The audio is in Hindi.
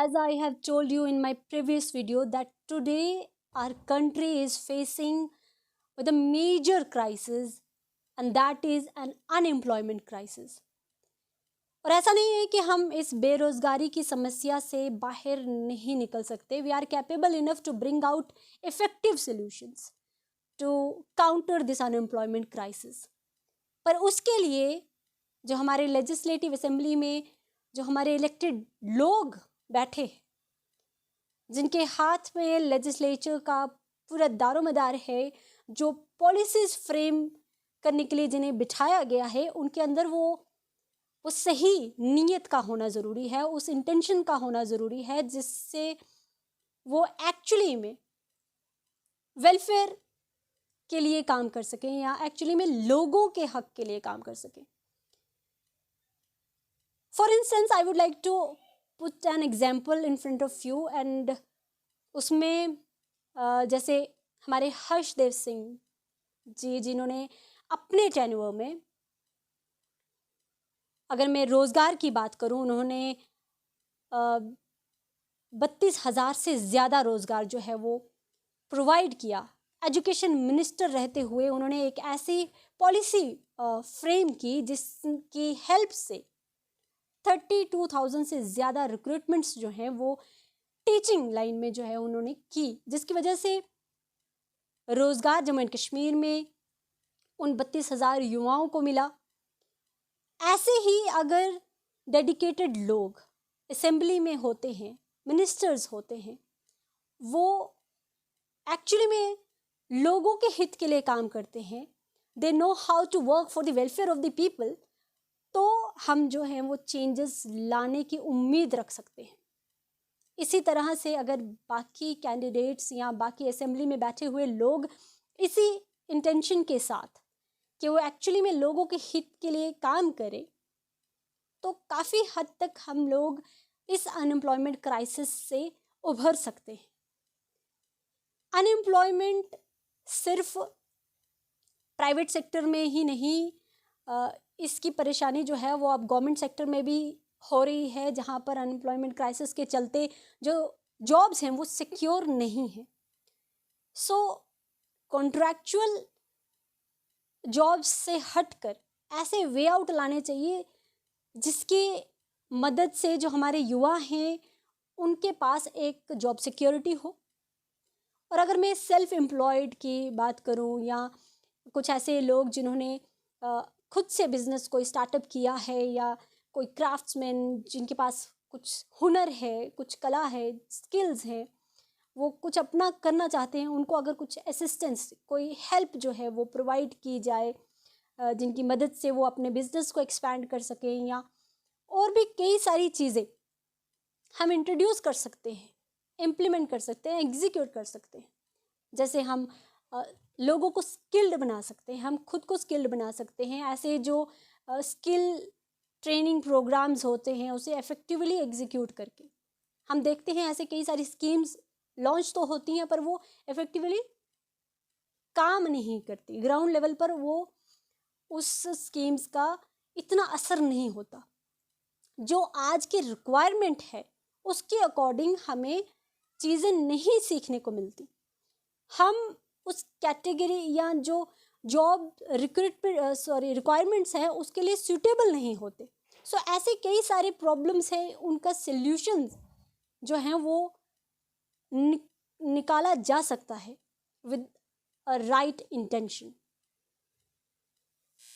as I have told you in my previous video that today our country is facing with a major crisis and that is an unemployment crisis. और ऐसा नहीं है कि हम इस बेरोजगारी की समस्या से बाहर नहीं निकल सकते. We are capable enough to bring out effective solutions to counter this unemployment crisis. पर उसके लिए जो हमारे लेजिस्लेटिव असेंबली में जो हमारे इलेक्टेड लोग बैठे, जिनके हाथ में लेजिस्लेचर का पूरा दारोमदार है, जो पॉलिसीज फ्रेम करने के लिए जिन्हें बिठाया गया है, उनके अंदर वो सही नीयत का होना ज़रूरी है, उस इंटेंशन का होना ज़रूरी है जिससे वो एक्चुअली में वेलफेयर के लिए काम कर सकें या एक्चुअली में लोगों के हक के लिए काम कर सकें. For instance I would like to put an example in front of you and उसमें जैसे हमारे हर्षदेव सिंह जी, जिन्होंने अपने टेन्योर में, अगर मैं रोज़गार की बात करूं, उन्होंने 32,000 से ज़्यादा रोज़गार जो है वो प्रोवाइड किया. एजुकेशन मिनिस्टर रहते हुए उन्होंने एक ऐसी पॉलिसी फ्रेम की जिसकी हेल्प से 32,000 से ज़्यादा रिक्रूटमेंट्स जो हैं वो टीचिंग लाइन में जो है उन्होंने की, जिसकी वजह से रोज़गार जम्मू एंड कश्मीर में उन 32,000 युवाओं को मिला. ऐसे ही अगर डेडिकेटेड लोग असेंबली में होते हैं, मिनिस्टर्स होते हैं, वो एक्चुअली में लोगों के हित के लिए काम करते हैं, they know how to work for the welfare of the people, तो हम जो हैं वो चेंजेस लाने की उम्मीद रख सकते हैं. इसी तरह से अगर बाकी कैंडिडेट्स या बाकी असेंबली में बैठे हुए लोग इसी इंटेंशन के साथ कि वो एक्चुअली में लोगों के हित के लिए काम करें, तो काफ़ी हद तक हम लोग इस अनएम्प्लॉयमेंट क्राइसिस से उभर सकते हैं. अनएम्प्लॉयमेंट सिर्फ प्राइवेट सेक्टर में ही नहीं, इसकी परेशानी जो है वो अब गवर्नमेंट सेक्टर में भी हो रही है, जहाँ पर अनएम्प्लॉयमेंट क्राइसिस के चलते जो जॉब्स हैं वो सिक्योर नहीं हैं. सो कॉन्ट्रैक्चुअल जॉब्स से हटकर ऐसे वे आउट लाने चाहिए जिसकी मदद से जो हमारे युवा हैं उनके पास एक जॉब सिक्योरिटी हो. और अगर मैं सेल्फ एम्प्लॉयड की बात करूं या कुछ ऐसे लोग जिन्होंने खुद से बिजनेस कोई स्टार्टअप किया है या कोई क्राफ्ट्समैन जिनके पास कुछ हुनर है, कुछ कला है, स्किल्स हैं, वो कुछ अपना करना चाहते हैं, उनको अगर कुछ असिस्टेंस, कोई हेल्प जो है वो प्रोवाइड की जाए, जिनकी मदद से वो अपने बिजनेस को एक्सपैंड कर सकें, या और भी कई सारी चीज़ें हम इंट्रोड्यूस कर सकते हैं, इम्प्लीमेंट कर सकते हैं, एग्जीक्यूट कर सकते हैं. जैसे हम लोगों को स्किल्ड बना सकते हैं, हम खुद को स्किल्ड बना सकते हैं. ऐसे जो स्किल ट्रेनिंग प्रोग्राम्स होते हैं उसे इफ़ेक्टिवली एग्जीक्यूट करके हम देखते हैं ऐसे कई सारी स्कीम्स लॉन्च तो होती हैं पर वो इफ़ेक्टिवली काम नहीं करती. ग्राउंड लेवल पर वो उस स्कीम्स का इतना असर नहीं होता. जो आज की रिक्वायरमेंट है उसके अकॉर्डिंग हमें चीज़ें नहीं सीखने को मिलती. हम उस कैटेगरी या जो जॉब रिक्वायरमेंट्स हैं उसके लिए सूटेबल नहीं होते. सो ऐसे कई सारे प्रॉब्लम्स हैं, उनका सल्यूशंस जो हैं वो निकाला जा सकता है विद अ राइट इंटेंशन.